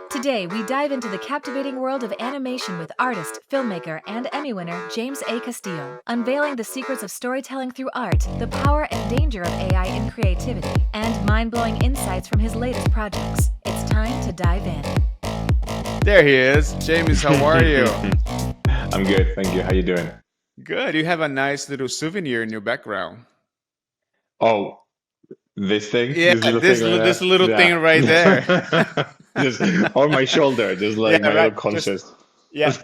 Today, we dive into the captivating world of animation with artist, filmmaker, and Emmy winner James A. Castillo, unveiling the secrets of storytelling through art, the power and danger of AI in creativity, and mind-blowing insights from his latest projects. It's time to dive in. There he is. James, how are you? I'm good, thank you. How you doing? Good. You have a nice little souvenir in your background. Oh, this thing? Yeah, This little this thing right this there? little thing right there. Just on my shoulder, just like Yeah, my right. little conscious.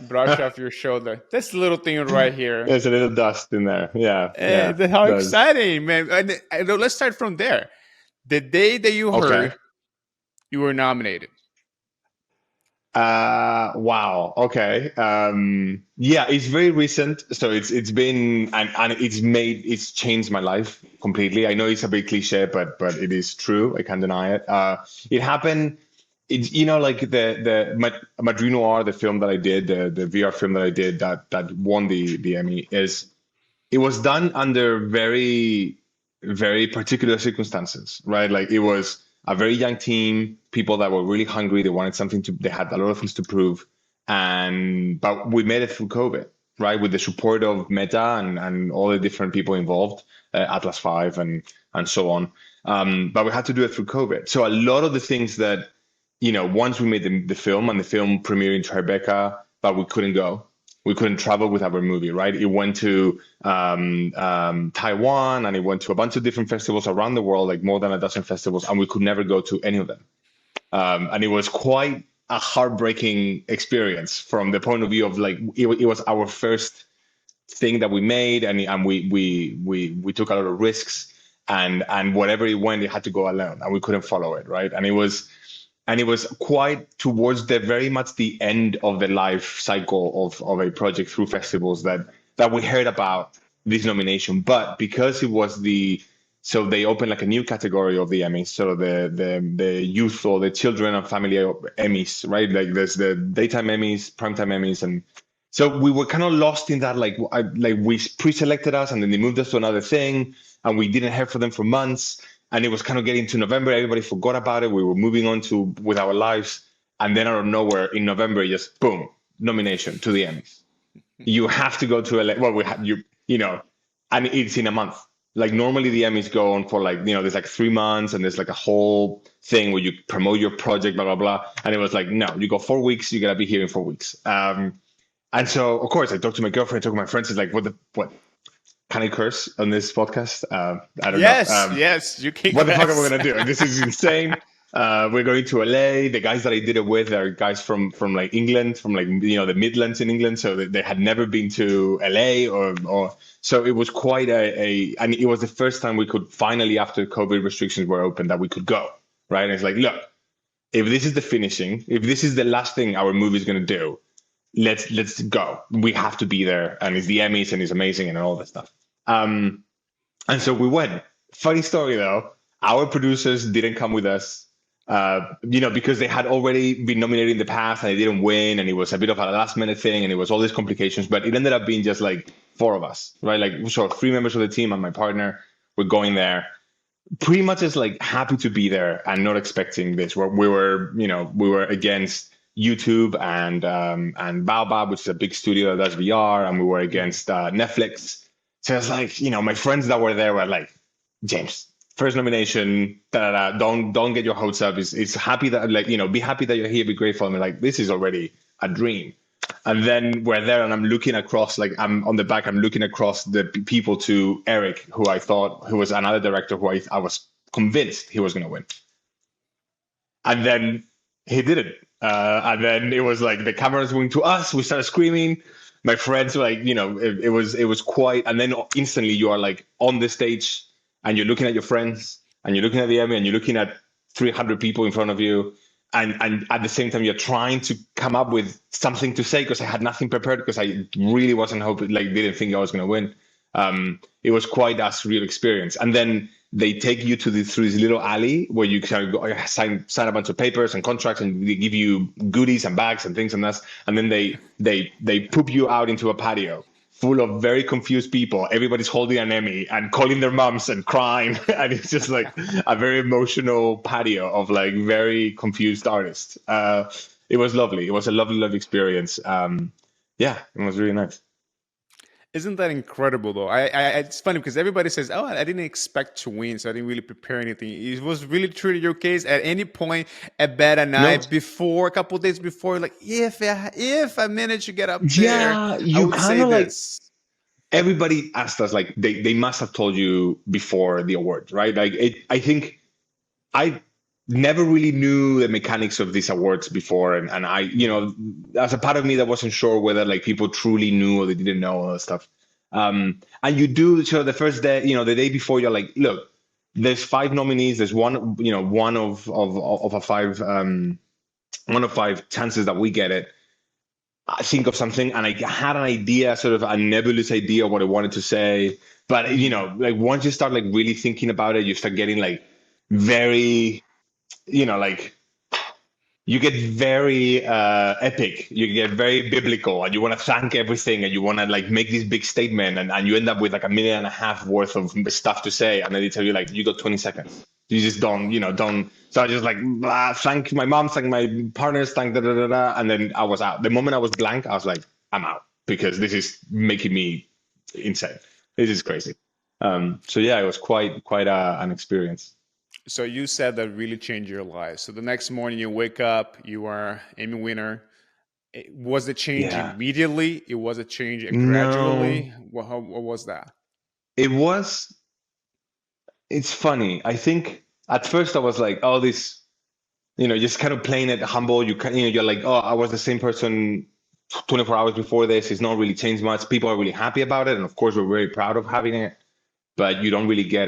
Brush off your shoulder. This little thing right here. There's a little dust in there. Yeah. How There's, exciting, man! Let's start from there. The day that you okay. heard you were nominated. Wow. Okay. Yeah, it's very recent. So it's been and it's changed my life completely. I know it's a bit cliche, but it is true. I can't deny it. It happened. It's like Madrid Noir, the film that I did, the VR film that I did that won the Emmy, it was done under very, very particular circumstances, right? Like it was a very young team, people that were really hungry. They wanted they had a lot of things to prove. But we made it through COVID, right? With the support of Meta and all the different people involved, Atlas 5 and so on. But we had to do it through COVID. So a lot of the things that, once we made the film and the film premiered in Tribeca, but we couldn't go. We couldn't travel with our movie, right? It went to Taiwan and it went to a bunch of different festivals around the world, like more than a dozen festivals, and we could never go to any of them. And it was quite a heartbreaking experience from the point of view of like it was our first thing that we made, and we took a lot of risks, and whatever it went, it had to go alone, and we couldn't follow it, right? And it was quite towards the very much the end of the life cycle of a project through festivals that we heard about this nomination. But because it was so they opened like a new category of the Emmys, so the youth or the children and family Emmys, right? Like there's the daytime Emmys, primetime Emmys, and so we were kind of lost in that. Like we pre-selected us, and then they moved us to another thing, and we didn't hear from them for months. And it was kind of getting to November. Everybody forgot about it. We were moving on with our lives. And then out of nowhere in November, just boom, nomination to the Emmys. You have to go to LA. Well, and it's in a month. Like normally the Emmys go on for there's like 3 months and there's like a whole thing where you promote your project, blah, blah, blah. And it was like, no, you go 4 weeks, you got to be here in 4 weeks. And so, of course, I talked to my girlfriend, I talked to my friends. It's like, what? Can I curse on this podcast? I don't know. Yes, you can. What the fuck are we gonna do? This is insane. We're going to LA. The guys that I did it with are guys from like England, from like the Midlands in England. So they had never been to LA or so it was quite and it was the first time we could finally, after COVID restrictions were open, that we could go. Right? And it's like, look, if this is the finishing, if this is the last thing our movie is gonna do, let's go. We have to be there, and it's the Emmys, and it's amazing, and all that stuff. And so we went. Funny story though, our producers didn't come with us, because they had already been nominated in the past and they didn't win, and it was a bit of a last minute thing, and it was all these complications. But it ended up being just like 4 of us, right? Like so, 3 members of the team and my partner were going there, pretty much just like happy to be there and not expecting this. We were against YouTube and Baobab, which is a big studio that does VR, and we were against Netflix. So it's like, my friends that were there were like, James, first nomination, don't get your hopes up. It's happy that be happy that you're here, be grateful. I'm like, this is already a dream. And then we're there, and I'm looking across, like I'm on the back, I'm looking across the people to Eric, who was another director who I was convinced he was going to win. And then he didn't. And then it was like the cameras went to us. We started screaming. My friends were like, it was quite. And then instantly you are like on the stage, and you're looking at your friends, and you're looking at the Emmy, and you're looking at 300 people in front of you. And at the same time, you're trying to come up with something to say, because I had nothing prepared, because I really wasn't hoping, didn't think I was going to win. It was quite a surreal experience. And then they take you through this little alley where you kind of go, sign a bunch of papers and contracts, and they give you goodies and bags and things and that. And then they poop you out into a patio full of very confused people. Everybody's holding an Emmy and calling their moms and crying. And it's just like a very emotional patio of like very confused artists. It was lovely. It was a lovely, lovely experience. Yeah, it was really nice. Isn't that incredible though? It's funny because everybody says, "Oh, I didn't expect to win, so I didn't really prepare anything." It was really truly your case. At any point, at bed at No, night, before a couple of days before, like if I managed to get up there, yeah, I you would kind say of like this. everybody asked us like they must have told you before the awards, right? Like I think I never really knew the mechanics of these awards before, and I, as a part of me that wasn't sure whether like people truly knew or they didn't know all that stuff. And you do so the first day, the day before, you're like, look, there's 5 nominees. There's one of a five, one of 5 chances that we get it. I think of something, and I had an idea, sort of a nebulous idea of what I wanted to say. But like once you start like really thinking about it, you start getting like very, like you get very epic, you get very biblical, and you want to thank everything, and you want to like make this big statement, and you end up with like 1.5 minutes worth of stuff to say, and then they tell you like you got 20 seconds. You just don't. So I just like thank my mom, thank my partners, thank da da da da, and then I was out. The moment I was blank, I was like, I'm out because this is making me insane. This is crazy. So yeah, it was quite an experience. So you said that really changed your life. So the next morning you wake up, you are Emmy winner. Was the change Yeah. immediately? It was a change No, gradually. What was that? it was. It's funny. I think at first I was like, oh, this, just kind of playing it humble. You can, you're like, oh, I was the same person 24 hours before this. It's not really changed much. People are really happy about it, and of course, we're very proud of having it. But you don't really get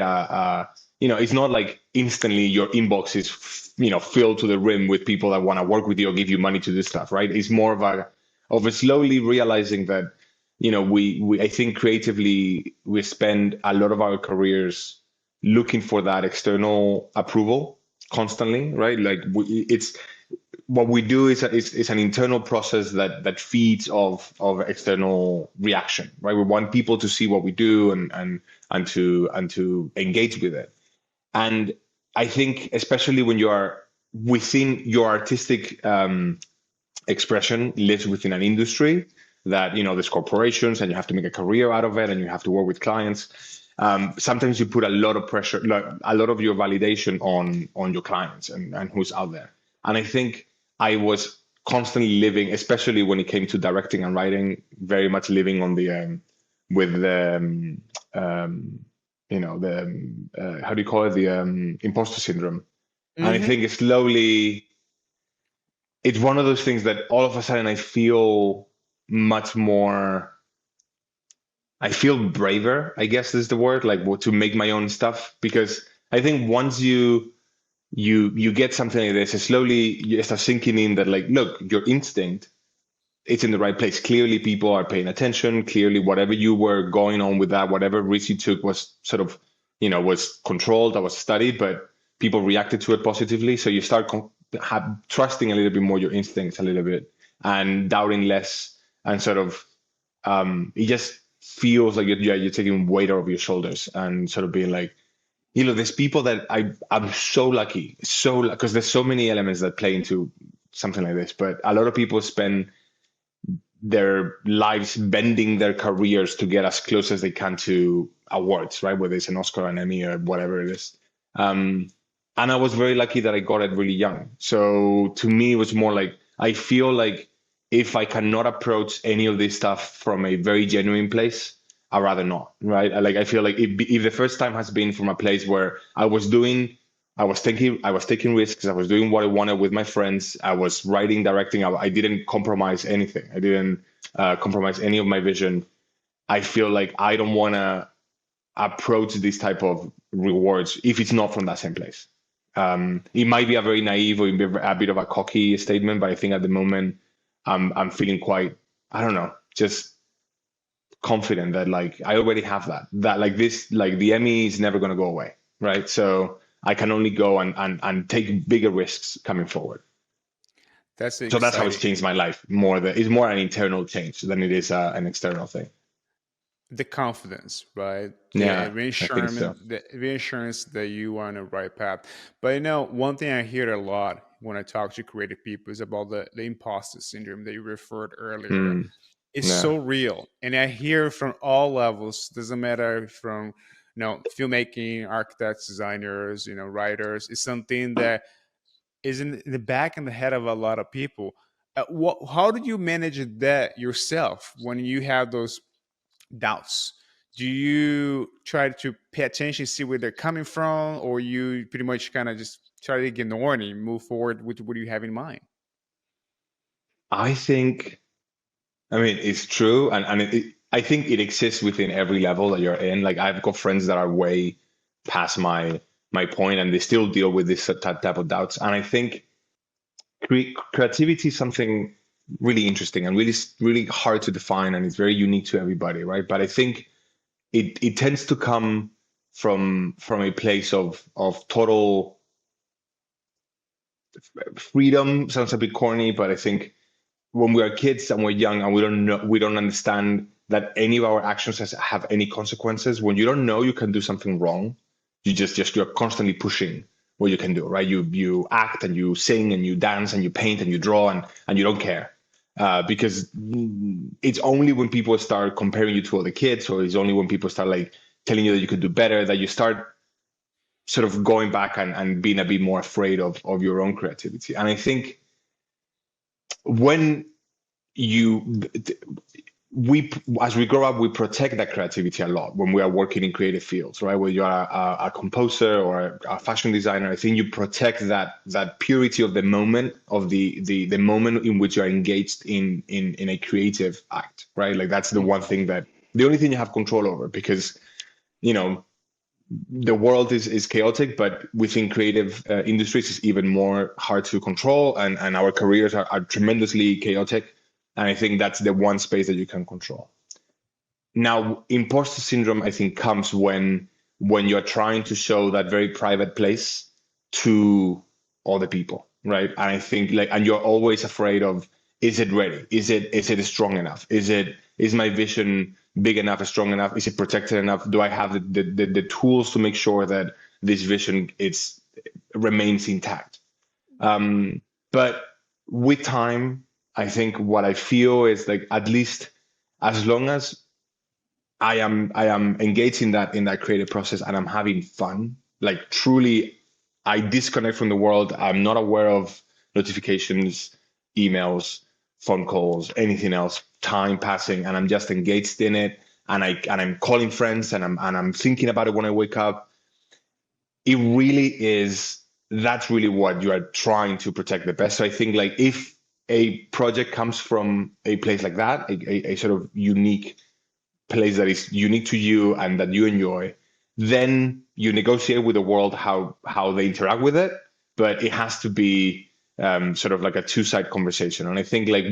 it's not like instantly your inbox is, filled to the rim with people that want to work with you or give you money to do stuff, right? It's more of a slowly realizing that, we I think creatively we spend a lot of our careers looking for that external approval constantly, right? Like it's what we do is an internal process that feeds of external reaction, right? We want people to see what we do and to engage with it. And I think especially when you are within your artistic expression lives within an industry that there's corporations and you have to make a career out of it and you have to work with clients. Sometimes you put a lot of pressure, like a lot of your validation on your clients and who's out there. And I think I was constantly living, especially when it came to directing and writing, very much living on the with the the how do you call it, the imposter syndrome. And I think it's one of those things that all of a sudden much more I feel braver, I guess is the word, like to make my own stuff, because I think once you get something like this, slowly you start sinking in that, like, look, your instinct, it's in the right place. Clearly people are paying attention. Clearly whatever you were going on with that, whatever risk you took was sort of, was controlled, that was studied, but people reacted to it positively. So you start trusting a little bit more your instincts a little bit and doubting less, and sort of it just feels like you're taking weight off your shoulders and sort of being like, there's people that I'm so lucky, because there's so many elements that play into something like this, but a lot of people spend their lives bending their careers to get as close as they can to awards, right? Whether it's an Oscar, an Emmy, or whatever it is. And I was very lucky that I got it really young. So to me, it was more like, I feel like if I cannot approach any of this stuff from a very genuine place, I'd rather not, right? I feel like if the first time has been from a place where I was taking risks, I was doing what I wanted with my friends, I was writing, directing, I didn't compromise anything. I didn't compromise any of my vision. I feel like I don't want to approach this type of rewards if it's not from that same place. It might be a very naive or a bit of a cocky statement, but I think at the moment I'm feeling quite, I don't know, just confident that like I already have that like this, like the Emmy is never going to go away, right? So I can only go and take bigger risks coming forward. That's So that's how it's exciting. changed my life more. It's more an internal change than it is an external thing. the confidence, right? The Yeah, I think so. reassurance that you are on the right path. But one thing I hear a lot when I talk to creative people is about the imposter syndrome that you referred earlier. Mm, It's yeah. so real, and I hear from all levels. Doesn't matter from filmmaking, architects, designers, writers. It's something that is in the back and the head of a lot of people. How do you manage that yourself when you have those doubts? Do you try to pay attention, see where they're coming from, or you pretty much kind of just try to ignore it and move forward with what you have in mind? I think, I mean, it's true. I think it exists within every level that you're in. Like I've got friends that are way past my point and they still deal with this type of doubts. And I think creativity is something really interesting and really hard to define, and it's very unique to everybody, right? But I think it tends to come from a place of total freedom. Sounds a bit corny, but I think when we are kids and we're young and we don't understand that any of our actions have any consequences. When you don't know you can do something wrong, you're constantly pushing what you can do, right? You act and you sing and you dance and you paint and you draw and you don't care. Because it's only when people start comparing you to other kids, or it's only when people start like telling you that you could do better, that you start sort of going back and being a bit more afraid of your own creativity. And I think when you we as we grow up, we protect that creativity a lot when we are working in creative fields, right? Whether you are a composer or a fashion designer, I think you protect that purity of the moment, of the moment in which you are engaged in a creative act, right? Like that's the one thing, that the only thing you have control over, because you know the world is chaotic, but within creative industries, it's even more hard to control, and our careers are tremendously chaotic. And I think that's the one space that you can control. Now, imposter syndrome, I think, comes when you're trying to show that very private place to other people, right? And I think and you're always afraid of, is it ready? Is it strong enough? Is my vision big enough, strong enough? Is it protected enough? Do I have the tools to make sure that this vision remains intact? But with time, I think what I feel is like, at least as long as I am engaged in that creative process and I'm having fun, like truly I disconnect from the world. I'm not aware of notifications, emails, phone calls, anything else, time passing, and I'm just engaged in it. And I'm calling friends, and I'm thinking about it when I wake up. It really is, that's really what you are trying to protect the best. So I think, like, if a project comes from a place like that, a sort of unique place that is unique to you and that you enjoy, then you negotiate with the world how they interact with it. But it has to be sort of like a two-side conversation. And I think, like,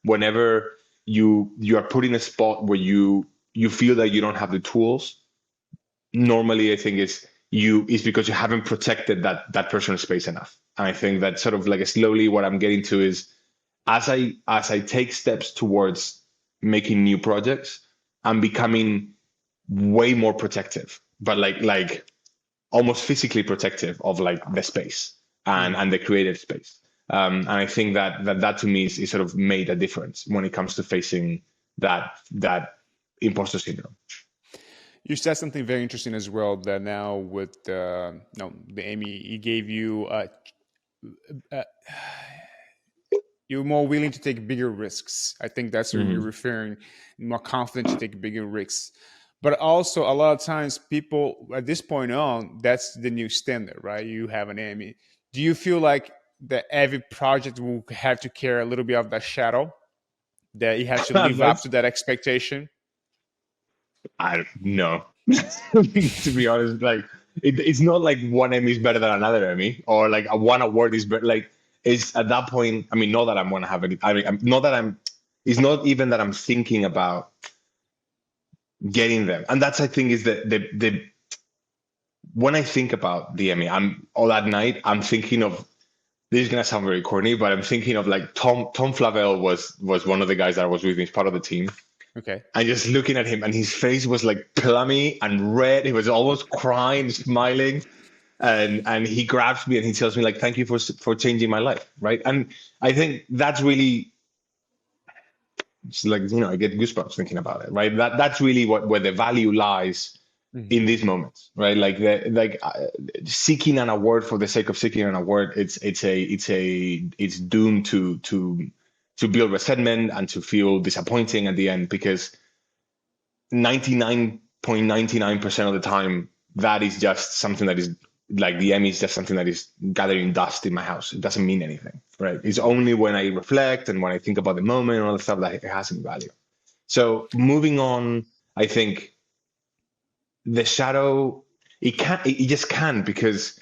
whenever you are put in a spot where you feel that you don't have the tools, normally I think is because you haven't protected that personal space enough. And I think that sort of like slowly what I'm getting to is, as I take steps towards making new projects, I'm becoming way more protective, but like almost physically protective of like the space and the creative space. And I think that to me is sort of made a difference when it comes to facing that imposter syndrome. You said something very interesting as well, that now with the Emmy, he gave you uh, you're more willing to take bigger risks. I think that's what you're Mhm. referring, more confident to take bigger risks. But also, a lot of times, people at this point on, that's the new standard, right? You have an Emmy. Do you feel like that every project will have to carry a little bit of that shadow, that it has to live up That's to that expectation? I don't know. To be honest, like it's not like one Emmy is better than another Emmy, or like a one award is better. Like it's at that point. I mean, not that I'm gonna have any. I mean, I'm not that I'm. It's not even that I'm thinking about getting them, and that's, I think, is the when I think about the Emmy, I'm all at night. I'm thinking of, this is gonna sound very corny, but I'm thinking of like Tom Flavel was one of the guys that was with me, as part of the team. Okay. and just looking at him, and his face was like plummy and red. He was almost crying, smiling, and he grabs me and he tells me like, "Thank you for changing my life," right? And I think that's really, it's like, I get goosebumps thinking about it, right? That's really where the value lies in Hmm. these moments, right? Seeking an award for the sake of seeking an award, it's doomed to build resentment and to feel disappointing at the end, because 99.99% of the time, that is just something that is like the Emmy is just something that is gathering dust in my house. It doesn't mean anything, right? It's only when I reflect and when I think about the moment and all the stuff that it has any value. So moving on, I think the shadow, it just can't, because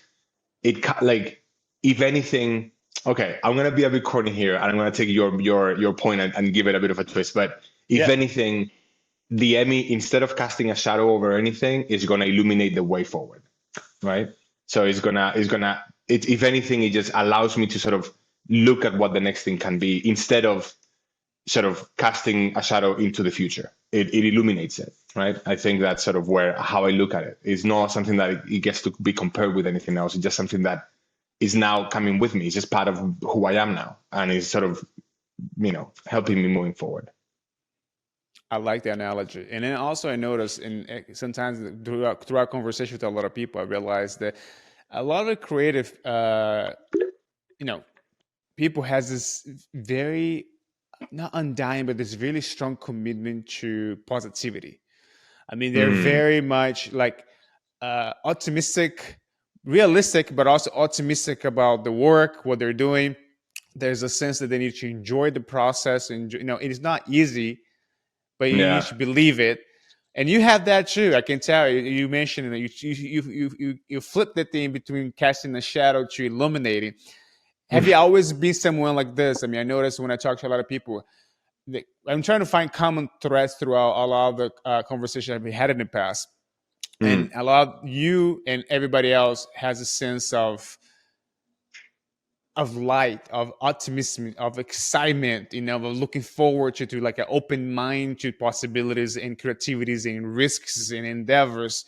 like, if anything, okay, I'm gonna be a bit corny here, and I'm gonna take your point and give it a bit of a twist. But if Yeah. anything, the Emmy, instead of casting a shadow over anything, is going to illuminate the way forward, right? So if anything, it just allows me to sort of look at what the next thing can be, instead of sort of casting a shadow into the future. It illuminates it, right? I think that's sort of how I look at it. It's not something that it gets to be compared with anything else. It's just something that is now coming with me. It's just part of who I am now, and it's sort of, helping me moving forward. I like the analogy, and then also I notice, sometimes throughout conversation with a lot of people, I realize that a lot of the creative, you know, people has this very, not undying, but this really strong commitment to positivity. I mean, they're Mm, very much like optimistic, realistic, but also optimistic about the work, what they're doing. There's a sense that they need to enjoy the process, and it is not easy, but you need yeah. to believe it. And you have that too. I can tell you mentioned that you flip the thing between casting the shadow to illuminating. Have you always been someone like this? I mean, I notice when I talk to a lot of people, I'm trying to find common threads throughout a lot of the conversations we had in the past. And Mm, a lot of you and everybody else has a sense of light, of optimism, of excitement, of looking forward to like an open mind to possibilities and creativities and risks and endeavors.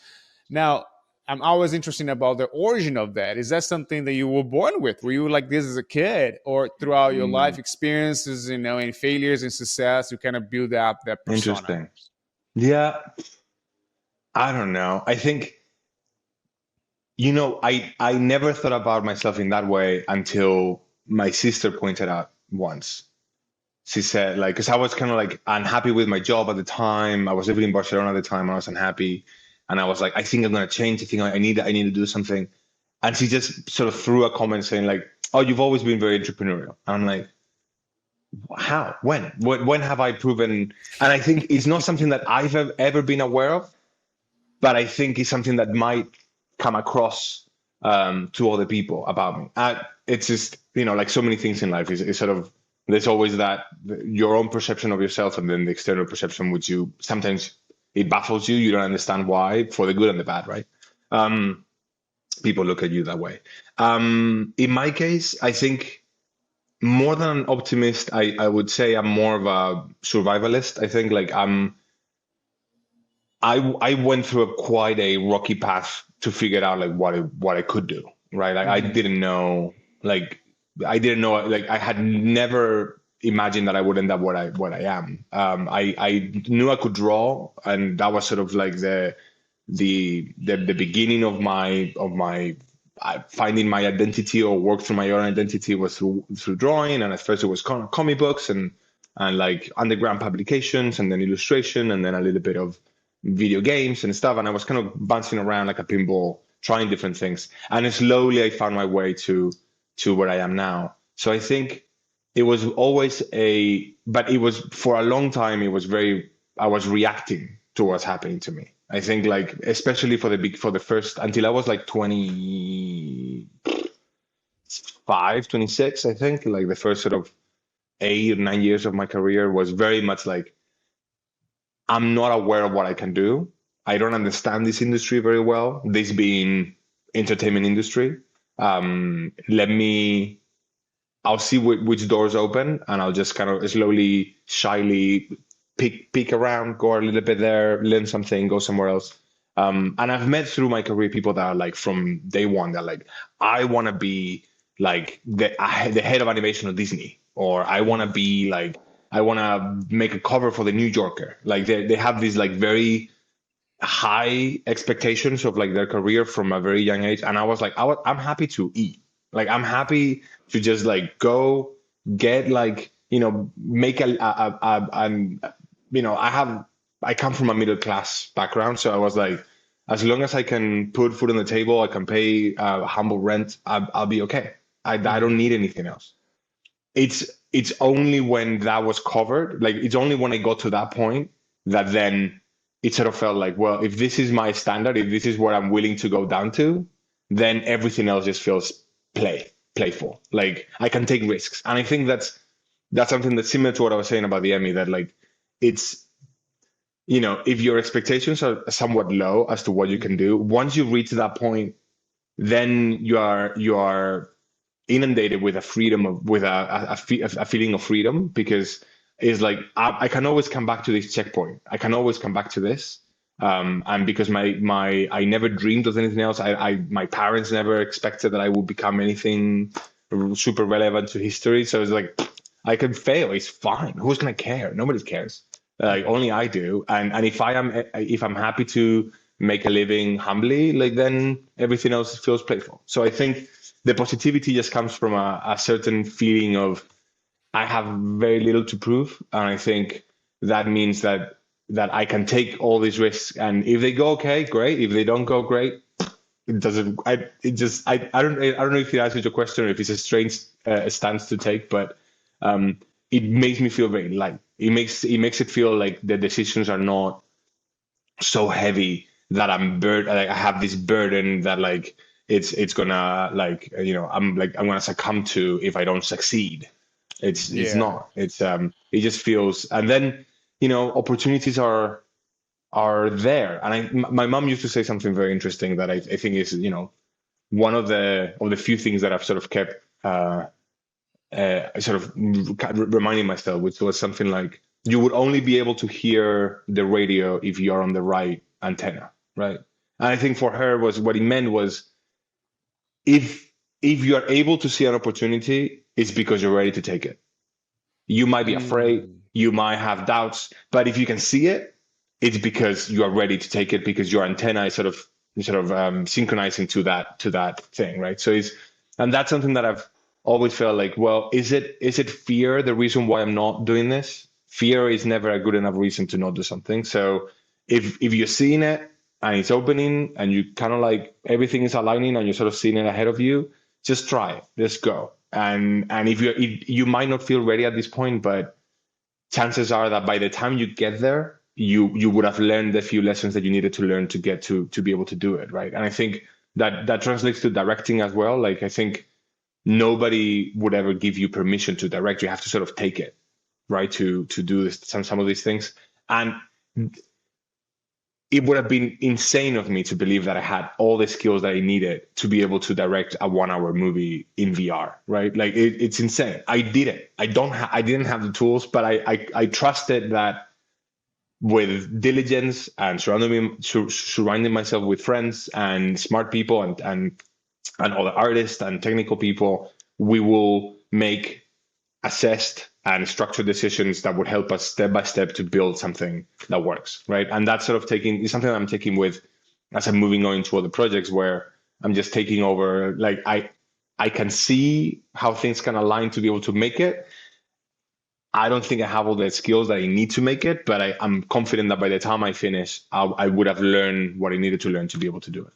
Now, I'm always interested about the origin of that. Is that something that you were born with? Were you like this as a kid, or throughout your life mm, experiences, and failures and success, you kind of build up that persona? interesting. Yeah, I don't know. I think, I never thought about myself in that way until my sister pointed out once. She said, like, because I was kind of like unhappy with my job at the time. I was living in Barcelona at the time. I was unhappy, and I was like, I think I'm gonna change. I think I need to do something. And she just sort of threw a comment saying like, "Oh, you've always been very entrepreneurial." And I'm like, how? When have I proven? And I think it's not something that I've ever been aware of, but I think it's something that might come across to other people about me. It's just, like so many things in life, is sort of, there's always that your own perception of yourself, and then the external perception, which you sometimes, it baffles you. You don't understand why, for the good and the bad, right? Um, People look at you that way. In my case, I think more than an optimist, I would say I'm more of a survivalist. I think like I went through quite a rocky path to figure out like what I could do, right? Like Hmm. like I didn't know, like I had never imagined that I would end up what I am. I knew I could draw, and that was sort of like the beginning of my finding my identity, or work through my own identity, was through drawing. And at first it was comic books and like underground publications, and then illustration, and then a little bit of video games and stuff. And I was kind of bouncing around like a pinball, trying different things. And slowly I found my way to where I am now. So I think it was always but it was, for a long time, I was reacting to what's happening to me. I think like, especially for the first, until I was like 25, 26, I think, like the first sort of 8 or 9 years of my career was very much like, I'm not aware of what I can do. I don't understand this industry very well. This being entertainment industry. Let me. I'll see which doors open, and I'll just kind of slowly, shyly peek around, go a little bit there, learn something, go somewhere else. And I've met through my career people that are like from day one, that like, I want to be like the head of animation of Disney, or I want to be like, I want to make a cover for the New Yorker. Like they have these like very high expectations of like their career from a very young age. And I was like, I'm happy to eat. Like I'm happy to just like go get like, make I come from a middle class background. So I was like, as long as I can put food on the table, I can pay humble rent, I'll be okay. I don't need anything else. It's only when that was covered, like it's only when I got to that point that then it sort of felt like, well, if this is my standard, if this is what I'm willing to go down to, then everything else just feels playful. Like I can take risks. And I think that's something that's similar to what I was saying about the Emmy, that like it's, if your expectations are somewhat low as to what you can do, once you reach that point, then you are inundated with a freedom of with a feeling of freedom, because it's like I can always come back to this checkpoint. I can always come back to this. And because my I never dreamed of anything else. My parents never expected that I would become anything super relevant to history. So it's like I can fail. It's fine. Who's gonna care? Nobody cares. Like only I do. And if I'm happy to make a living humbly, like then everything else feels playful. So I think the positivity just comes from a certain feeling of I have very little to prove, and I think that means that I can take all these risks, and if they go okay, great. If they don't go great, it doesn't. I don't know if it answers your question or if it's a strange stance to take, but it makes me feel very light. It makes it feel like the decisions are not so heavy that like I have this burden that like it's gonna like I'm gonna succumb to if I don't succeed. It's Yeah. not. It just feels, and then opportunities are there. And my mom used to say something very interesting that I think is one of the few things that I've sort of kept sort of reminding myself, which was something like, you would only be able to hear the radio if you are on the right antenna, right? And I think for her was what it meant was, if you are able to see an opportunity, it's because you're ready to take it. You might be afraid, Mm. you might have doubts, but if you can see it, it's because you are ready to take it, because your antenna is sort of synchronizing to that thing, right? And that's something that I've always felt like, well, is it fear the reason why I'm not doing this? Fear is never a good enough reason to not do something. So if you're seeing it and it's opening and you kind of like everything is aligning and you're sort of seeing it ahead of you, just try it, just go. And if you might not feel ready at this point, but chances are that by the time you get there, you would have learned the few lessons that you needed to learn to get to be able to do it, right? And I think that translates to directing as well. Like I think nobody would ever give you permission to direct. You have to sort of take it, right, to do some of these things. And it would have been insane of me to believe that I had all the skills that I needed to be able to direct a 1 hour movie in VR, right? Like it's insane. I did it. I didn't have the tools, but I trusted that with diligence and surrounding myself with friends and smart people and other artists and technical people, we will make assessed and structured decisions that would help us step by step to build something that works, right? And that's sort of taking is something that I'm taking with as I'm moving on to other projects where I'm just taking over. Like I can see how things can align to be able to make it. I don't think I have all the skills that I need to make it, but I'm confident that by the time I finish, I would have learned what I needed to learn to be able to do it.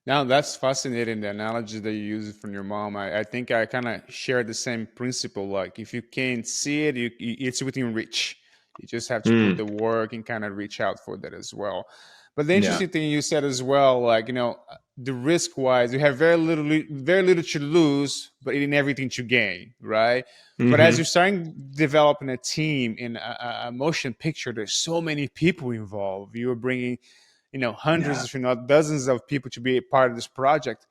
Now that's fascinating. The analogy that you use from your mom, I think I kind of share the same principle. Like if you can't see it, it's within reach. You just have to put Mm, the work and kind of reach out for that as well. But the yeah. interesting thing you said as well, like the risk wise, you have very little to lose, but in everything to gain, right? But as you're Hmm. starting developing a team in a motion picture, there's so many people involved. You're bringing hundreds, Yeah. if not dozens of people to be a part of this project.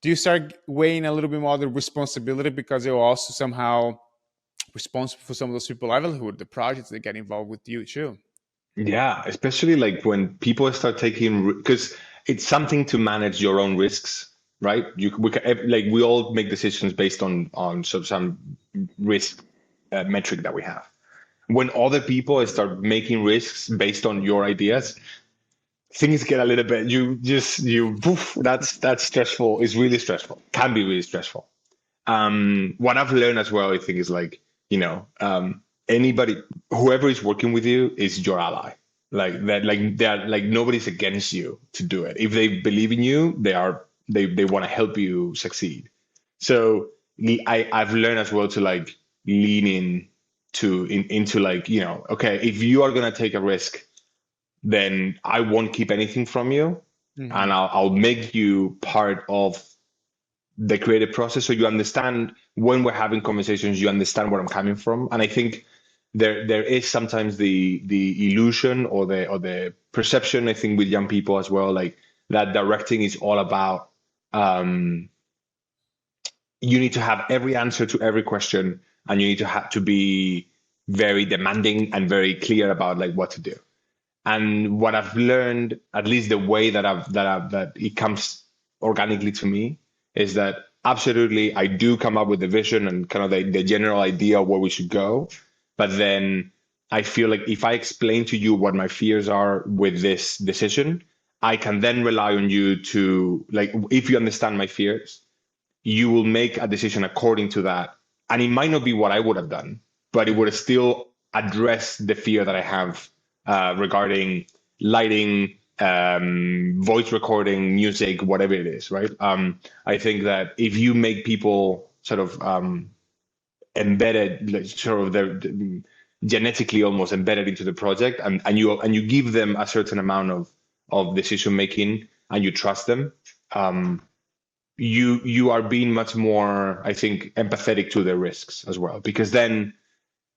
Do you start weighing a little bit more the responsibility because it will also somehow responsible for some of those people livelihood, the projects that get involved with you too. Yeah, especially like when people start taking, because it's something to manage your own risks, right? Like we all make decisions based on some risk metric that we have. When other people start making risks based on your ideas, things get a little bit, poof, that's stressful. It's really stressful. Can be really stressful. What I've learned as well, I think, is like, anybody, whoever is working with you is your ally. Like that, like they're like nobody's against you to do it. If they believe in you, they want to help you succeed. So I've learned as well to like lean into like, okay, if you are gonna take a risk, then I won't keep anything from you, and I'll make you part of the creative process, so you understand when we're having conversations, you understand where I'm coming from. And I think there is sometimes the illusion or the perception, I think, with young people as well, like that directing is all about you need to have every answer to every question, and you need to have to be very demanding and very clear about like what to do. And what I've learned, at least the way that it comes organically to me, is that absolutely I do come up with the vision and kind of the general idea of where we should go. But then I feel like if I explain to you what my fears are with this decision, I can then rely on you to, like, if you understand my fears, you will make a decision according to that. And it might not be what I would have done, but it would still address the fear that I have regarding lighting, voice recording, music, whatever it is, right? I think that if you make people sort of embedded, like, sort of they're genetically almost embedded into the project, and you give them a certain amount of decision making, and you trust them, you are being much more, I think, empathetic to their risks as well, because then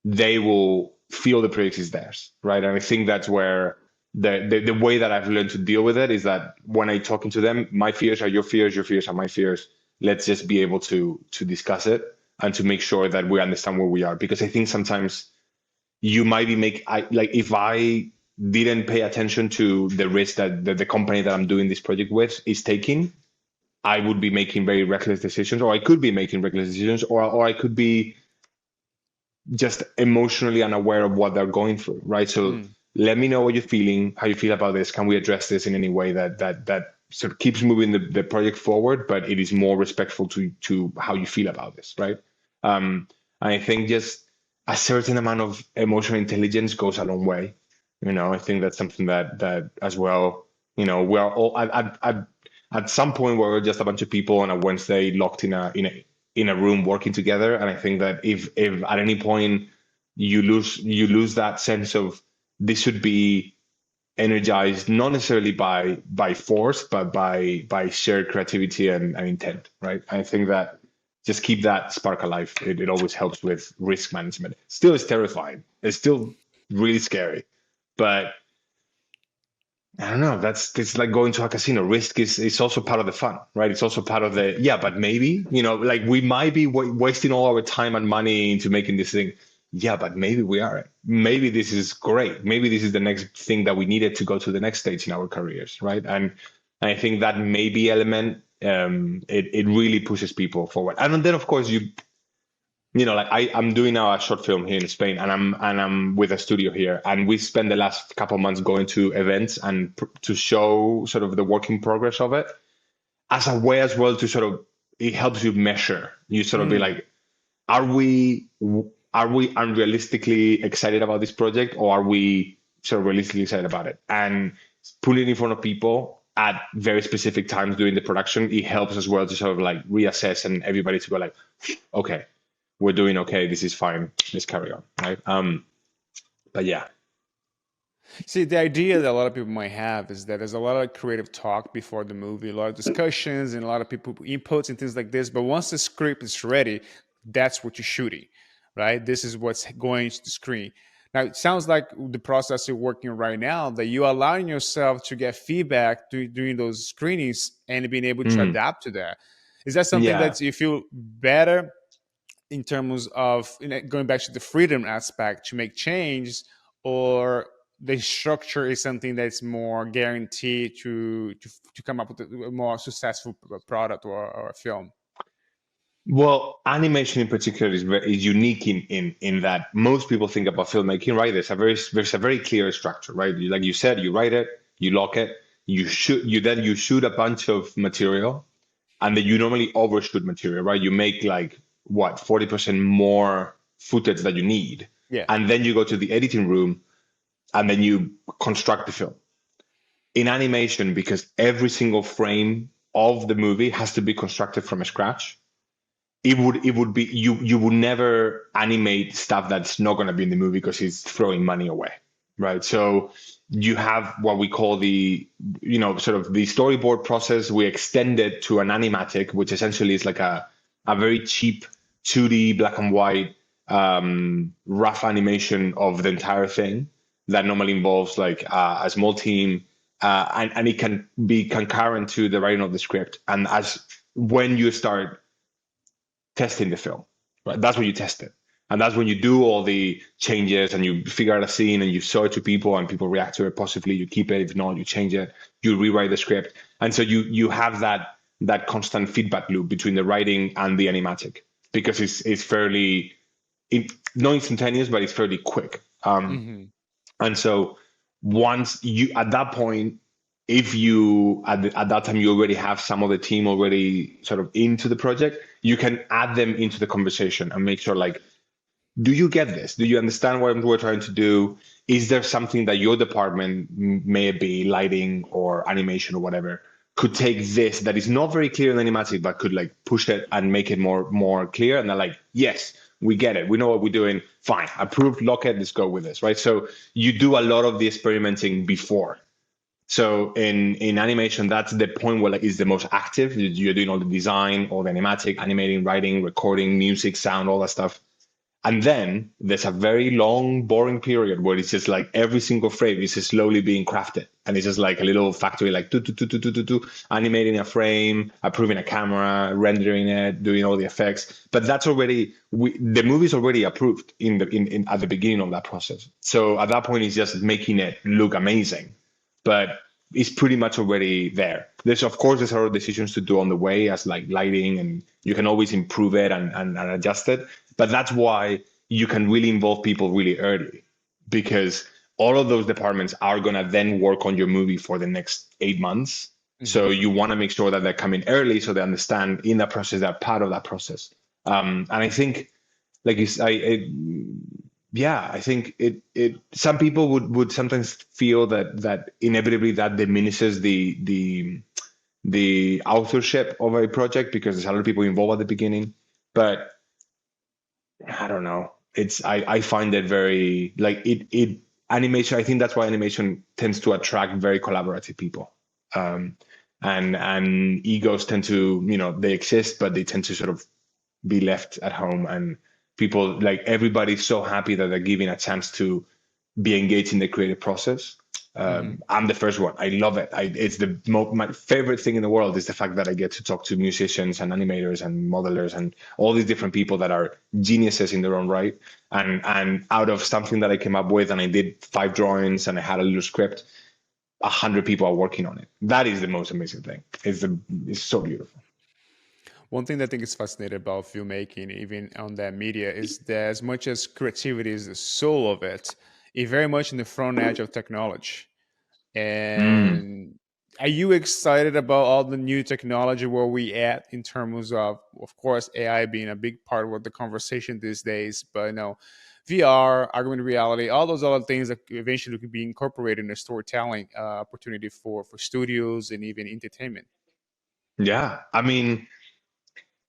they will feel the project is theirs, right? And I think that's where the way that I've learned to deal with it is that when I talking to them, my fears are your fears are my fears. Let's just be able to discuss it and to make sure that we understand where we are. Because I think sometimes you might be like if I didn't pay attention to the risk that the company that I'm doing this project with is taking, I would be making very reckless decisions, or I could be making reckless decisions, or I could be just emotionally unaware of what they're going through, right? So let me know what you're feeling, how you feel about this. Can we address this in any way that sort of keeps moving the project forward, but it is more respectful to how you feel about this, right? And I think just a certain amount of emotional intelligence goes a long way. I think that's something that as well, we are all at some point where we're just a bunch of people on a Wednesday locked in a room working together. And I think that if at any point you lose that sense of this should be energized, not necessarily by force, but by shared creativity and intent, right? I think that just keep that spark alive. It always helps with risk management. Still, it's terrifying. It's still really scary, but I don't know. It's like going to a casino. Risk is also part of the fun, right? It's also part of but maybe, like we might be wasting all our time and money into making this thing. Yeah, but maybe we are. Maybe this is great. Maybe this is the next thing that we needed to go to the next stage in our careers, right? And I think that maybe element, it really pushes people forward. And then of course like I'm doing now a short film here in Spain, and I'm with a studio here, and we spent the last couple of months going to events and to show sort of the working progress of it as a way as well to sort of, it helps you measure. You sort of be like, are we unrealistically excited about this project, or are we sort of realistically excited about it? And putting it in front of people at very specific times during the production, it helps as well to sort of like reassess, and everybody to go like, okay, we're doing okay. This is fine. Let's carry on, right? But yeah. See, the idea that a lot of people might have is that there's a lot of creative talk before the movie, a lot of discussions, and a lot of people inputs and things like this. But once the script is ready, that's what you're shooting, right? This is what's going to the screen. Now, it sounds like the process you're working on right now, that you're allowing yourself to get feedback during those screenings and being able to adapt to that. Is that something Yeah. that you feel better in terms of going back to the freedom aspect to make change, or the structure is something that's more guaranteed to come up with a more successful product or a film? Well, animation in particular is unique in that most people think about filmmaking, right? There's a very clear structure, right? Like you said, you write it, you lock it, you shoot a bunch of material, and then you normally overshoot material, right? You make like what 40% more footage that you need, Yeah. and then you go to the editing room, and then you construct the film. In animation, because every single frame of the movie has to be constructed from scratch, it would be you would never animate stuff that's not going to be in the movie because it's throwing money away, right? So you have what we call sort of the storyboard process. We extend it to an animatic, which essentially is like a very cheap 2D black and white rough animation of the entire thing that normally involves like a small team, and it can be concurrent to the writing of the script. And as when you start testing the film, right? That's when you test it. And that's when you do all the changes and you figure out a scene and you show it to people and people react to it positively. You keep it. If not, you change it. You rewrite the script. And so you have that constant feedback loop between the writing and the animatic, because it's fairly not instantaneous, but it's fairly quick. And so once you at that point, if you at that time you already have some of the team already sort of into the project, you can add them into the conversation and make sure, like, do you get this? Do you understand what we're trying to do? Is there something that your department, may be lighting or animation or whatever, could take this that is not very clear in animatic, but could like push it and make it more clear? And they're like, yes, we get it. We know what we're doing. Fine, approved, lock it, let's go with this, right? So you do a lot of the experimenting before. So in animation, that's the point where like is the most active. You're doing all the design, all the animatic, animating, writing, recording, music, sound, all that stuff. And then there's a very long, boring period where it's just like every single frame is just slowly being crafted. And it's just like a little factory, like animating a frame, approving a camera, rendering it, doing all the effects. But that's already, the movie's already approved at the beginning of that process. So at that point, it's just making it look amazing. But it's pretty much already there. There's other decisions to do on the way, as like lighting, and you can always improve it and adjust it. But that's why you can really involve people really early, because all of those departments are going to then work on your movie for the next 8 months. So you want to make sure that they're coming early so they understand in that process, they're part of that process. And I think, like you say, I think it some people would sometimes feel that inevitably that diminishes the authorship of a project, because there's a lot of people involved at the beginning. But I don't know. I find it very like it animation. I think that's why animation tends to attract very collaborative people. And egos tend to, they exist, but they tend to sort of be left at home, and people, like, everybody's so happy that they're given a chance to be engaged in the creative process. I'm the first one. I love it. It's my favorite thing in the world is the fact that I get to talk to musicians and animators and modelers and all these different people that are geniuses in their own right. And out of something that I came up with, and I did 5 drawings and I had a little script, 100 people are working on it. That is the most amazing thing. It's so beautiful. One thing that I think is fascinating about filmmaking, even on that media, is that as much as creativity is the soul of it, it's very much in the front edge of technology. And are you excited about all the new technology where we at in terms of course, AI being a big part of the conversation these days, but VR, augmented reality, all those other things that eventually could be incorporated in a storytelling opportunity for studios and even entertainment? Yeah, I mean,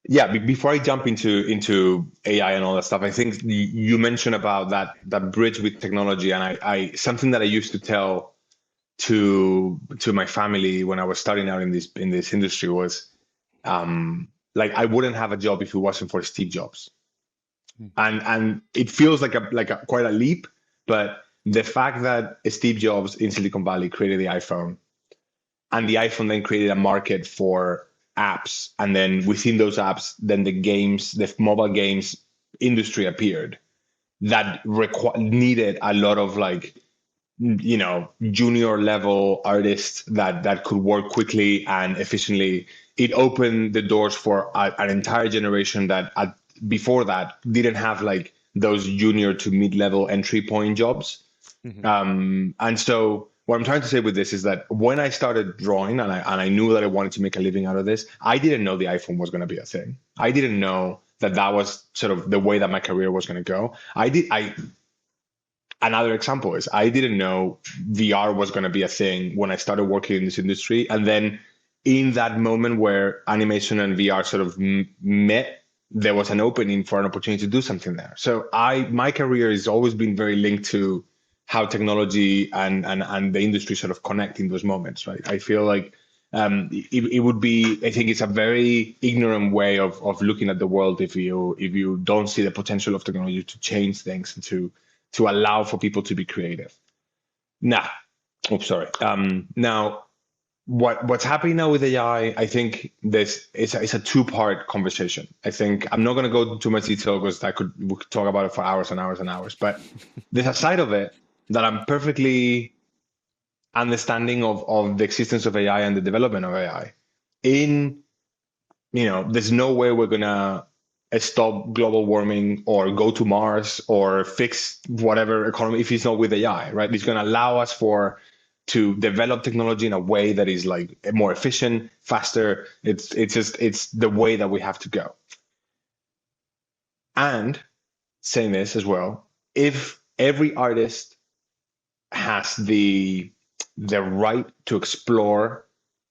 yeah. Before I jump into AI and all that stuff, I think you mentioned about that bridge with technology, and I something that I used to tell to my family when I was starting out in this industry was, like, I wouldn't have a job if it wasn't for Steve Jobs. And it feels like a quite a leap, but the fact that Steve Jobs in Silicon Valley created the iPhone, and the iPhone then created a market for apps, and then within those apps, then the mobile games industry appeared that needed a lot of like, junior level artists that could work quickly and efficiently. It opened the doors for an entire generation that before that didn't have like those junior to mid-level entry point jobs. And so what I'm trying to say with this is that when I started drawing and I knew that I wanted to make a living out of this, I didn't know the iPhone was going to be a thing. I didn't know that was sort of the way that my career was going to go. Another example is I didn't know VR was going to be a thing when I started working in this industry. And then in that moment where animation and VR sort of met, there was an opening for an opportunity to do something there. So my career has always been very linked to how technology and the industry sort of connect in those moments, right? I feel like it would be, I think it's a very ignorant way of looking at the world if you don't see the potential of technology to change things and to allow for people to be creative. Now, now what's happening now with AI, I think it's a two-part conversation. I think I'm not going to go into too much detail because we could talk about it for hours and hours and hours, but there's a side of it that I'm perfectly understanding of the existence of AI and the development of AI. There's no way we're going to stop global warming or go to Mars or fix whatever economy if it's not with AI, right? It's going to allow us to develop technology in a way that is like more efficient, faster. It's the way that we have to go. And saying this as well, if every artist has the right to explore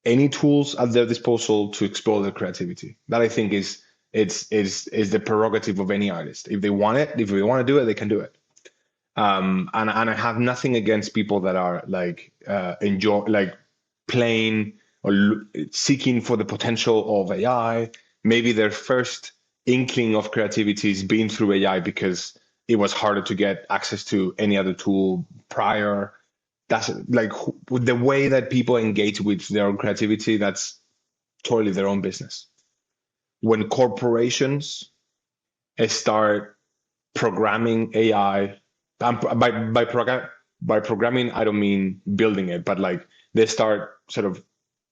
any tools at their disposal to explore their creativity, that I think is the prerogative of any artist. If they want it, if they want to do it, they can do it. And I have nothing against people that are like enjoy like playing or seeking for the potential of AI. Maybe their first inkling of creativity is being through AI because it was harder to get access to any other tool prior. That's like the way that people engage with their own creativity. That's totally their own business. When corporations start programming AI, by programming, I don't mean building it, but like they start sort of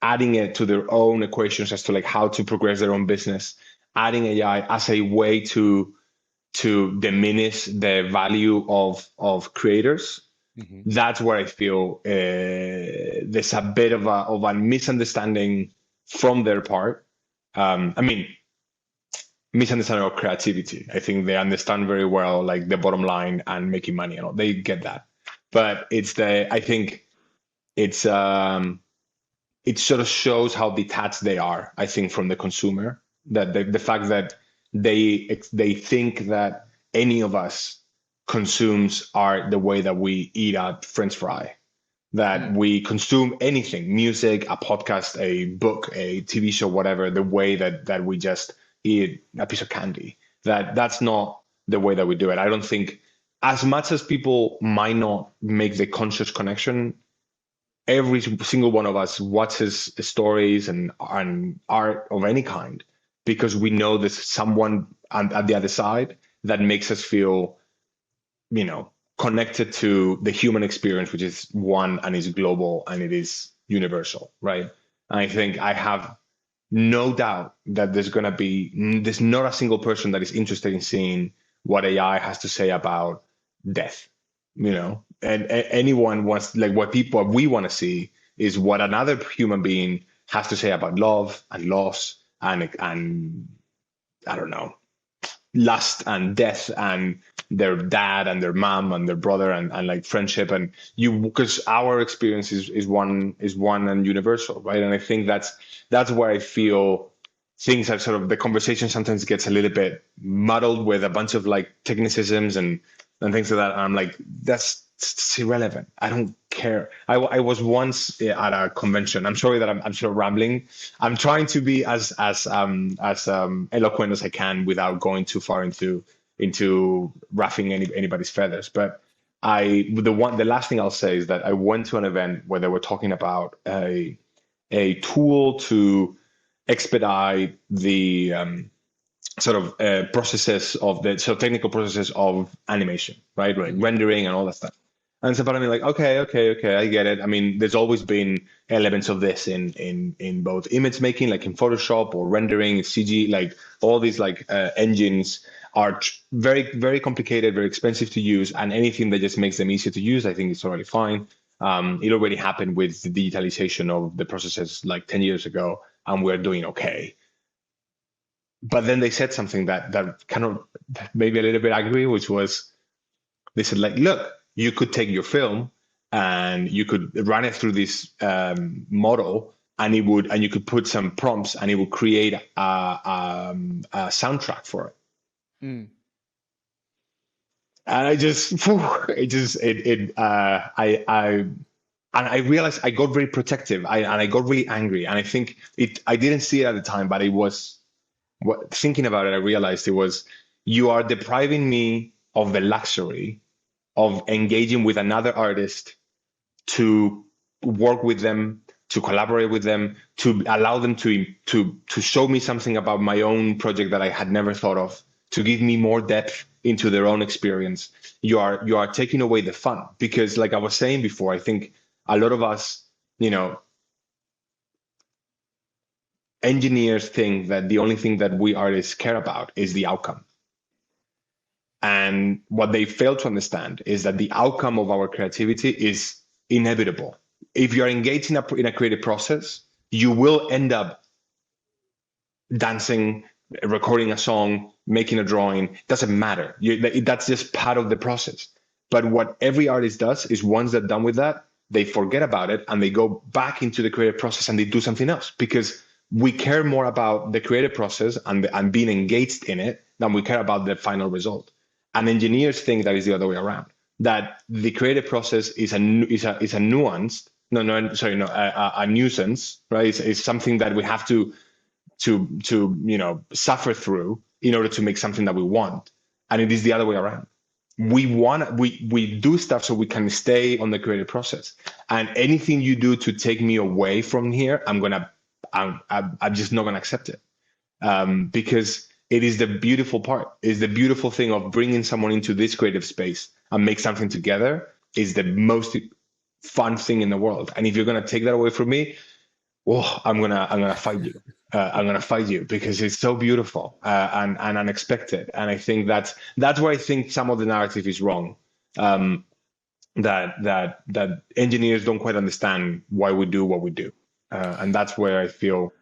adding it to their own equations as to like how to progress their own business, adding AI as a way to diminish the value of creators. That's where I feel there's a bit of a misunderstanding from their part. Misunderstanding of creativity. I think they understand very well like the bottom line and making money and all. They get that, but I think it sort of shows how detached they are. I think from the consumer, that the fact that they think that any of us consumes art the way that we eat a French fry, that we consume anything, music, a podcast, a book, a TV show, whatever, the way that we just eat a piece of candy. That's not the way that we do it. I don't think, as much as people might not make the conscious connection, every single one of us watches stories and art of any kind because we know there's someone at the other side that makes us feel, connected to the human experience, which is one and is global and it is universal, right? And I think I have no doubt that there's not a single person that is interested in seeing what AI has to say about death, and anyone wants, like, what we want to see is what another human being has to say about love and loss and I don't know, lust and death and their dad and their mom and their brother and like friendship, and because our experience is one and universal, right? And I think that's where I feel things are sort of, the conversation sometimes gets a little bit muddled with a bunch of like technicisms and things like that. And I'm like, that's irrelevant. I don't care. I was once at a convention. I'm sorry that I'm sort of rambling. I'm trying to be as eloquent as I can without going too far into ruffling anybody's feathers. But the last thing I'll say is that I went to an event where they were talking about a tool to expedite the sort of processes of the technical processes of animation, right? Like rendering and all that stuff. And so part of me like, okay, I get it. I mean, there's always been elements of this in both image making, like in Photoshop, or rendering, CG, like all these like engines are very, very complicated, very expensive to use, and anything that just makes them easier to use, I think is already fine. It already happened with the digitalization of the processes like 10 years ago, and we're doing okay. But then they said something that kind of made me a little bit angry, which was, they said like, look, you could take your film and you could run it through this model, and you could put some prompts, and it would create a soundtrack for it. Mm. And I just, and I realized I got very protective, and I got really angry. And I think I didn't see it at the time, but it was, thinking about it, I realized it was, you are depriving me of the luxury of engaging with another artist, to work with them, to collaborate with them, to allow them to show me something about my own project that I had never thought of, to give me more depth into their own experience. You are taking away the fun, because like I was saying before, I think a lot of us, engineers think that the only thing that we artists care about is the outcome. And what they fail to understand is that the outcome of our creativity is inevitable. If you're engaged in a creative process, you will end up dancing, recording a song, making a drawing. Doesn't matter. That's just part of the process. But what every artist does is, once they're done with that, they forget about it and they go back into the creative process and they do something else, because we care more about the creative process and being engaged in it than we care about the final result. And engineers think that is the other way around, that the creative process is a nuanced, a nuisance, right? It's something that we have to suffer through in order to make something that we want. And it is the other way around. We do stuff so we can stay on the creative process. And anything you do to take me away from here, I'm just not gonna accept it, because it is the beautiful part. Is the beautiful thing of bringing someone into this creative space and make something together is the most fun thing in the world. And if you're gonna take that away from me, I'm gonna fight you. I'm gonna fight you, because it's so beautiful and unexpected. And I think that's where I think some of the narrative is wrong. That engineers don't quite understand why we do what we do, and that's where I feel.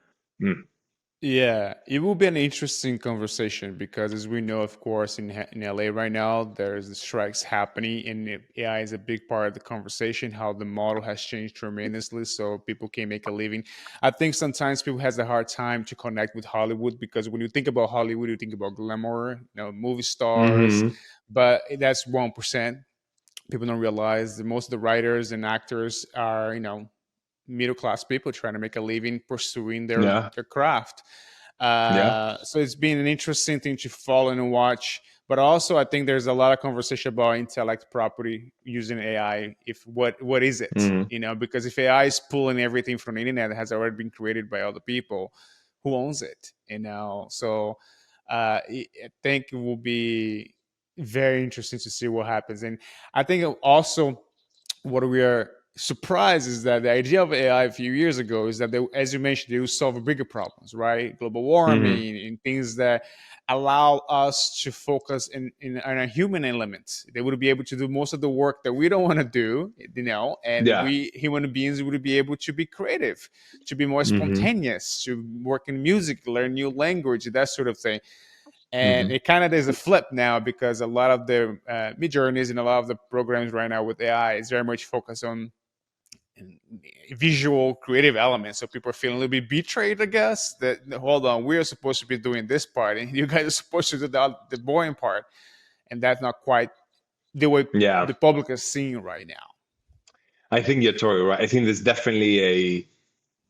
Yeah, it will be an interesting conversation because, as we know, of course, in LA right now, there's the strikes happening, and AI is a big part of the conversation. How the model has changed tremendously, so people can make a living. I think sometimes people has a hard time to connect with Hollywood, because when you think about Hollywood, you think about glamour, movie stars, Mm-hmm. but that's 1%. People don't realize that most of the writers and actors are, middle class people trying to make a living pursuing their Yeah, craft. yeah. So it's been an interesting thing to follow and watch. But also, I think there's a lot of conversation about intellect property using AI. If what is it? Mm-hmm. Because if AI is pulling everything from the internet that has already been created by other people, who owns it? So I think it will be very interesting to see what happens. And I think also what we are surprised is that the idea of AI a few years ago is that they, as you mentioned, they will solve bigger problems, right? Global Mm-hmm. warming and things that allow us to focus on a human element. They would be able to do most of the work that we don't want to do, and Yeah. we human beings would be able to be creative, to be more Mm-hmm. spontaneous, to work in music, learn new language, that sort of thing. And Mm-hmm. it kind of is a flip now, because a lot of the mid journeys and a lot of the programs right now with AI is very much focused on visual creative elements. So people are feeling a little bit betrayed, I guess, that hold on, we're supposed to be doing this part and you guys are supposed to do the boring part. And that's not quite the way Yeah. the public is seeing right now. I think you're totally right. I think there's definitely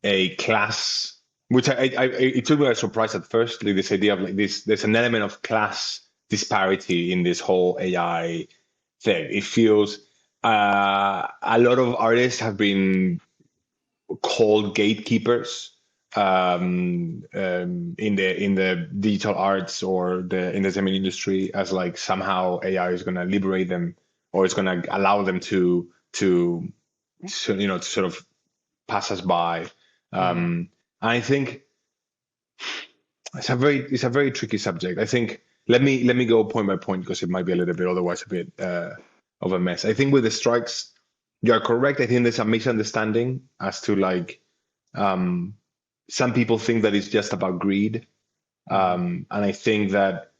a class, which it took me by surprise at first. Like this idea of like this, there's an element of class disparity in this whole AI thing. It feels a lot of artists have been called gatekeepers in the digital arts or the entertainment industry as like somehow AI is going to liberate them, or it's going to allow them to to sort of pass us by. I think it's a very tricky subject. I think let me go point by point because it might be a little bit otherwise a bit of a mess. I think with the strikes, you are correct. I think there's a misunderstanding as to like some people think that it's just about greed, and I think that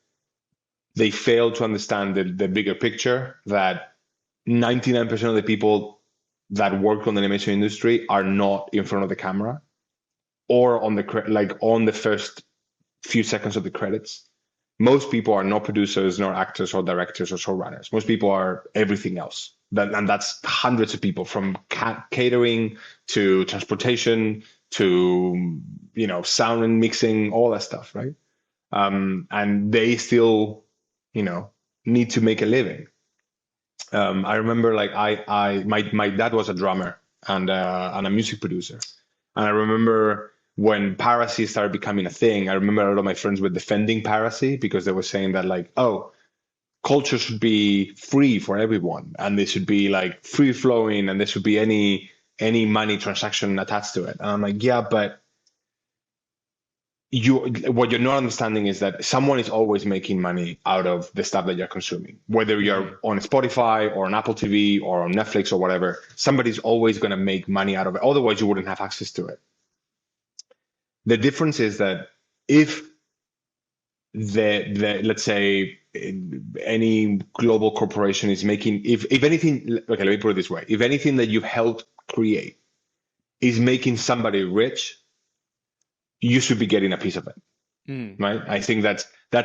they fail to understand the bigger picture. That 99% of the people that work on the animation industry are not in front of the camera or on the first few seconds of the credits. Most people are not producers, nor actors, or directors, or showrunners. Most people are everything else. And that's hundreds of people, from catering to transportation to sound and mixing, all that stuff, right? And they still, need to make a living. I remember, like, my dad was a drummer and a music producer, and I remember when piracy started becoming a thing. I remember a lot of my friends were defending piracy because they were saying that, like, oh, culture should be free for everyone, and they should be like free flowing, and there should be any money transaction attached to it. And I'm like, yeah, but what you're not understanding is that someone is always making money out of the stuff that you're consuming, whether you're on Spotify or on Apple TV or on Netflix or whatever. Somebody's always going to make money out of it. Otherwise, you wouldn't have access to it. The difference is that if let's say any global corporation is making, if anything, okay, let me put it this way: if anything that you've helped create is making somebody rich, you should be getting a piece of it, right? I think that I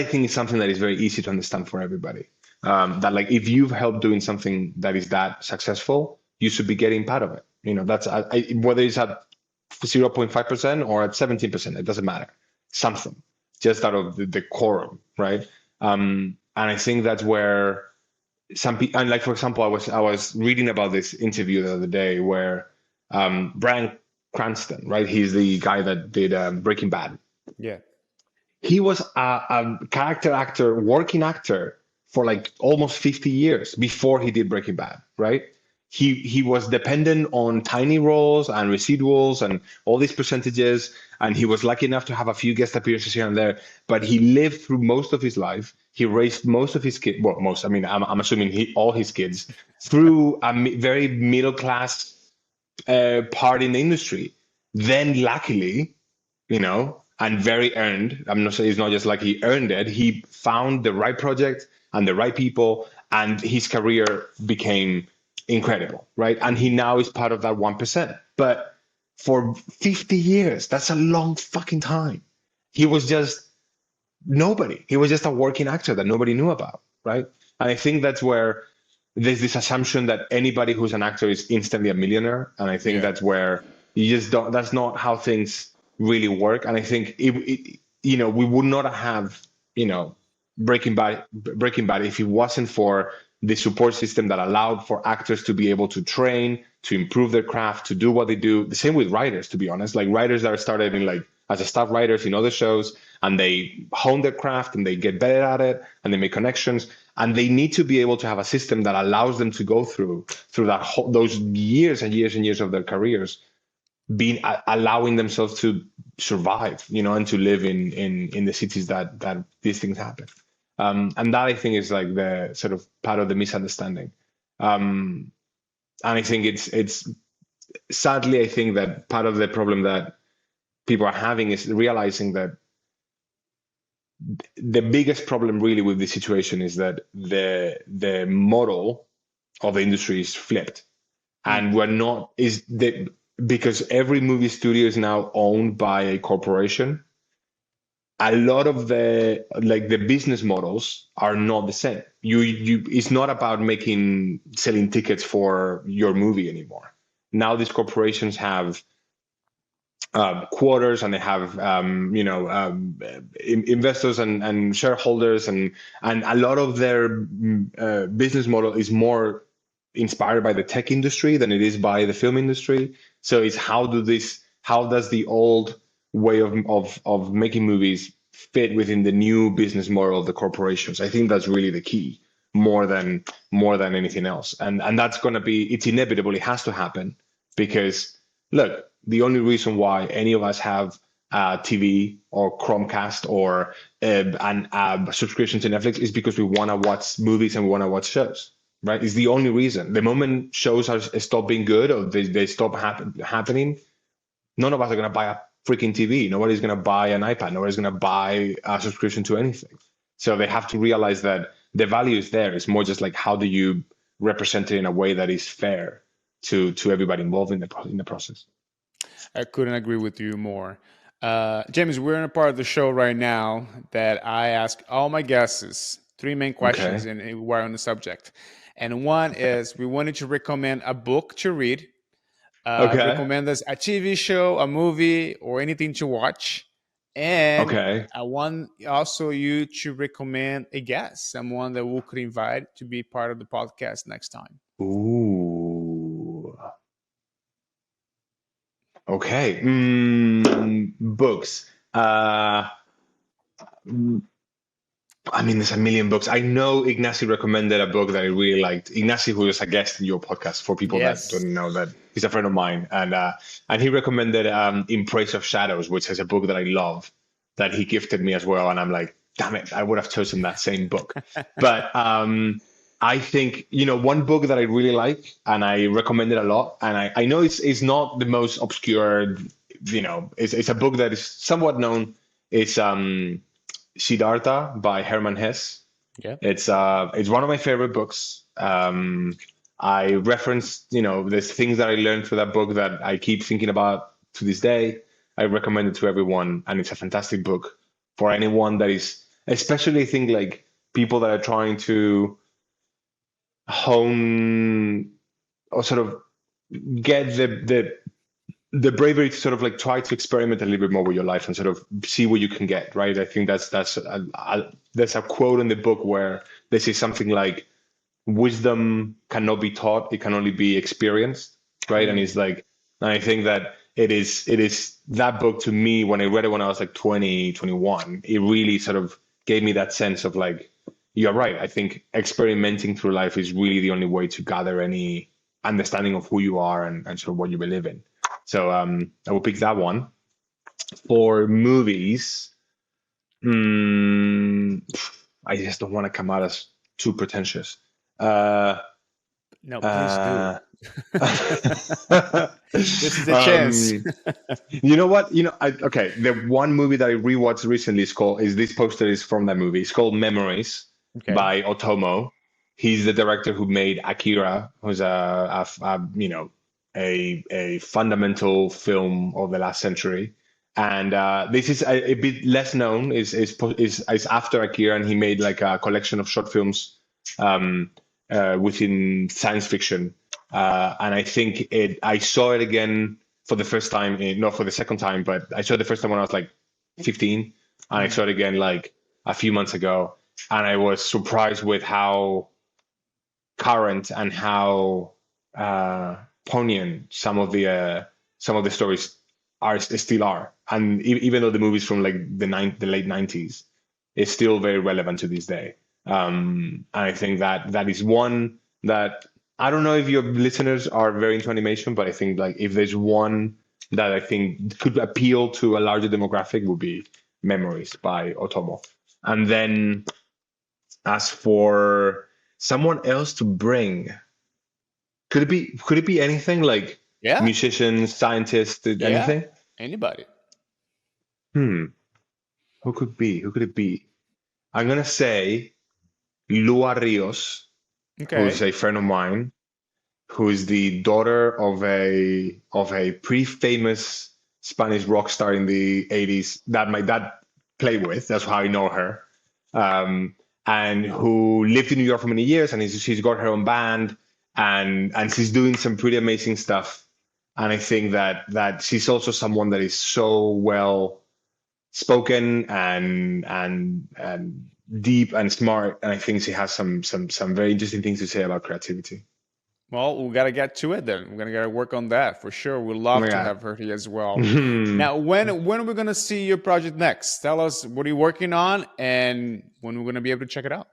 think is something that is very easy to understand for everybody. That, like, if you've helped doing something that is that successful, you should be getting part of it. That's whether it's at 0.5% or at 17%, it doesn't matter. Something just out of the quorum, right? And I think that's where some people, and like, for example, I was reading about this interview the other day where Bryan Cranston, right? He's the guy that did Breaking Bad. Yeah. He was a character actor, working actor for like almost 50 years before he did Breaking Bad, right? He was dependent on tiny roles and residuals and all these percentages, and he was lucky enough to have a few guest appearances here and there. But he lived through most of his life. He raised most of his kids. Well, most. I mean, I'm assuming all his kids through a very middle class part in the industry. Then, luckily, and very earned. I'm not saying it's not just like he earned it. He found the right project and the right people, and his career became incredible, right? And he now is part of that 1%. But for 50 years, that's a long fucking time. He was just nobody. He was just a working actor that nobody knew about, right? And I think that's where there's this assumption that anybody who's an actor is instantly a millionaire. And I think that's where you just don't, that's not how things really work. And I think we would not have, Breaking Bad if it wasn't for the support system that allowed for actors to be able to train, to improve their craft, to do what they do. The same with writers, to be honest. Like, writers that are started in, like, as a staff writers in other shows, and they hone their craft and they get better at it and they make connections, and they need to be able to have a system that allows them to go through that those years and years and years of their careers, allowing themselves to survive, and to live in the cities that these things happen. And that, I think, is like the sort of part of the misunderstanding. And I think it's sadly, I think that part of the problem that people are having is realizing that the biggest problem really with this situation is that the model of the industry is flipped, and because every movie studio is now owned by a corporation. A lot of the business models are not the same. It's not about selling tickets for your movie anymore. Now these corporations have quarters, and they have investors and shareholders, and a lot of their business model is more inspired by the tech industry than it is by the film industry. So it's how do these how does the old way of making movies fit within the new business model of the corporations? I think that's really the key, more than anything else. And that's going to be, it's inevitable, it has to happen, because look, the only reason why any of us have TV or Chromecast or an subscription to Netflix is because we want to watch movies and we want to watch shows, right? It's the only reason. The moment shows are stop being good, or they stop happening, none of us are going to buy a freaking TV. Nobody's going to buy an iPad. Nobody's going to buy a subscription to anything. So they have to realize that the value is there. It's more just like, how do you represent it in a way that is fair to everybody involved in the process? I couldn't agree with you more. James, we're in a part of the show right now that I ask all my guests three main questions, Okay. and we're on the subject. And one is, we wanted to recommend a book to read. Okay. Recommend us a TV show, a movie, or anything to watch. And Okay. I want also you to recommend a guest, someone that we could invite to be part of the podcast next time. Ooh. Okay. Books. I mean, there's a million books. I know Ignacy recommended a book that I really liked. Ignacy, who is a guest in your podcast, for people that Yes. don't know, that he's a friend of mine, and he recommended In Praise of Shadows, which is a book that I love, that he gifted me as well. And I'm like, damn it, I would have chosen that same book. But I think, one book that I really like and I recommend it a lot, and I know it's not the most obscure, it's a book that is somewhat known. It's Siddhartha by Hermann Hesse. Yeah. It's one of my favorite books. I referenced, there's things that I learned through that book that I keep thinking about to this day. I recommend it to everyone, and it's a fantastic book for anyone that is, especially I think like people that are trying to hone or sort of get the bravery to sort of like try to experiment a little bit more with your life and sort of see what you can get, right? I think there's a quote in the book where they say something like, wisdom cannot be taught, it can only be experienced, right? And it's like, and I think that it is that book, to me, when I read it when I was like 20, 21, it really sort of gave me that sense of like, you're right. I think experimenting through life is really the only way to gather any understanding of who you are and sort of what you believe in. So I will pick that one. For movies, I just don't want to come out as too pretentious. No, please do. This is a chance. You know what? Okay. The one movie that I rewatched recently is this poster is from that movie. It's called Memories Okay. by Otomo. He's the director who made Akira, who's a fundamental film of the last century. And this is a bit less known. Is after Akira, and he made like a collection of short films within science fiction. And I think I saw it again for the first time, not for the second time, but I saw it the first time when I was like 15, and I saw it again like a few months ago, and I was surprised with how current and how poignant some of the stories still are. And even though the movie's from like the late 90s, it's still very relevant to this day. And I think that is one that, I don't know if your listeners are very into animation, but I think like if there's one that I think could appeal to a larger demographic, would be Memories by Otomo. And then as for someone else to bring, could it be anything, like musicians, scientists, anything? Anybody. Who could it be? I'm gonna say Lua Rios, who's a friend of mine, who is the daughter of a pretty famous Spanish rock star in the 80s that my dad played with. That's how I know her. And who lived in New York for many years, and she's got her own band, and she's doing some pretty amazing stuff. And I think that she's also someone that is so well spoken and deep and smart, and I think she has some very interesting things to say about creativity. Well, we got to get to it then. We're going to get to work on that for sure. We'd love to Yeah. have her here as well. Now, when are we going to see your project next? Tell us, what are you working on and when we're going to be able to check it out?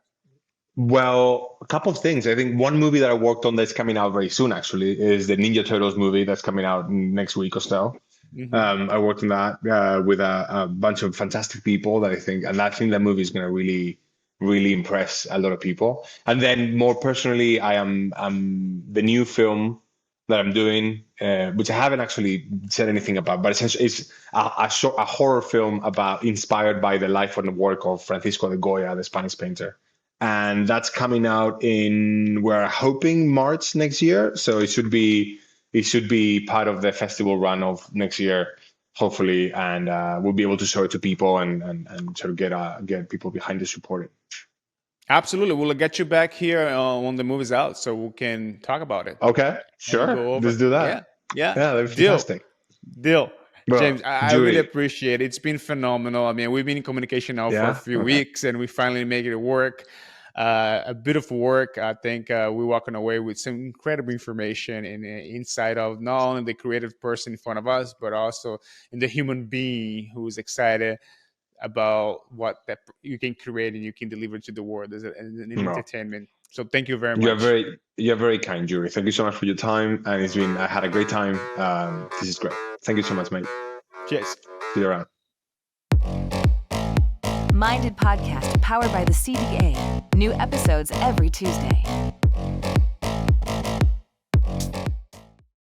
Well, a couple of things. I think one movie that I worked on that's coming out very soon, actually, is the Ninja Turtles movie that's coming out next week or so. I worked on that with a bunch of fantastic people that I think that movie is going to really, really impress a lot of people. And then more personally, I'm the new film that I'm doing, which I haven't actually said anything about, but essentially it's a horror film inspired by the life and work of Francisco de Goya, the Spanish painter. And that's coming out we're hoping March next year. So it should be part of the festival run of next year, hopefully, and we'll be able to show it to people and sort of get people behind to support it. Absolutely. We'll get you back here when the movie's out so we can talk about it. Okay, sure. Let's do that. Yeah. That'd be fantastic. Deal. Bro, James, I really appreciate it. It's been phenomenal. I mean, we've been in communication now for a few weeks and we finally make it work. A bit of work. I think we're walking away with some incredible information and insight of not only the creative person in front of us, but also in the human being who's excited about what that you can create and you can deliver to the world as an entertainment. So thank you very much. You're very kind, Yuri. Thank you so much for your time, and I had a great time. This is great. Thank you so much, mate. Cheers. See you around. Minded Podcast, powered by the CDA. New episodes every Tuesday.